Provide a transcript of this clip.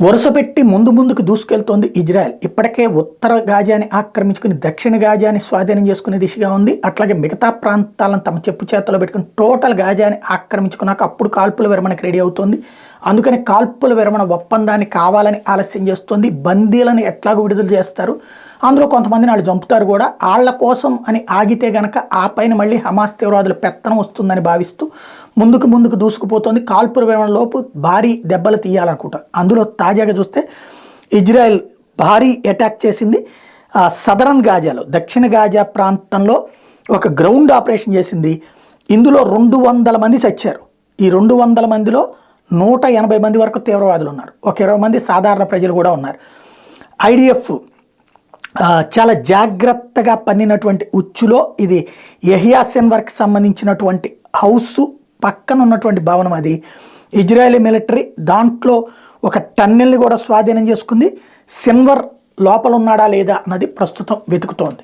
వరుసపెట్టి ముందుకు దూసుకెళ్తోంది ఇజ్రాయెల్. ఇప్పటికే ఉత్తర గాజాని ఆక్రమించుకుని దక్షిణ గాజాని స్వాధీనం చేసుకునే దిశగా ఉంది. అట్లాగే మిగతా ప్రాంతాలను తమ చెప్పు చేతలో పెట్టుకుని టోటల్ గాజాని ఆక్రమించుకున్నాక అప్పుడు కాల్పుల విరమణకు రెడీ అవుతుంది. అందుకని కాల్పుల విరమణ ఒప్పందాన్ని కావాలని ఆలస్యం చేస్తుంది. బందీలను ఎట్లాగో విడుదల చేస్తారు, అందులో కొంతమందిని వాళ్ళు చంపుతారు కూడా. వాళ్ళ కోసం అని ఆగితే గనక ఆ పైన మళ్ళీ హమాస్ తీవ్రవాదుల పెత్తనం వస్తుందని భావిస్తూ ముందుకు దూసుకుపోతుంది. కాల్పుల విరమణలోపు భారీ దెబ్బలు తీయాలనుకుంటారు. అందులో తాజాగా చూస్తే ఇజ్రాయెల్ భారీ అటాక్ చేసింది. సదరన్ గాజాలో దక్షిణ గాజా ప్రాంతంలో ఒక గ్రౌండ్ ఆపరేషన్ చేసింది. ఇందులో 200 మంది చచ్చారు. ఈ 200 మందిలో 180 మంది వరకు తీవ్రవాదులు ఉన్నారు. ఒక 20 మంది సాధారణ ప్రజలు కూడా ఉన్నారు. ఐడిఎఫ్ చాలా జాగ్రత్తగా పన్నినటువంటి ఉచ్చులో ఇది యహియా సిన్వర్కి సంబంధించినటువంటి హౌస్ పక్కన ఉన్నటువంటి భవనం. అది ఇజ్రాయెలీ మిలిటరీ దాంట్లో ఒక టన్నెల్ని కూడా స్వాధీనం చేసుకుంది. సిన్వర్ లోపల ఉన్నాడా లేదా అన్నది ప్రస్తుతం వెతుకుతోంది.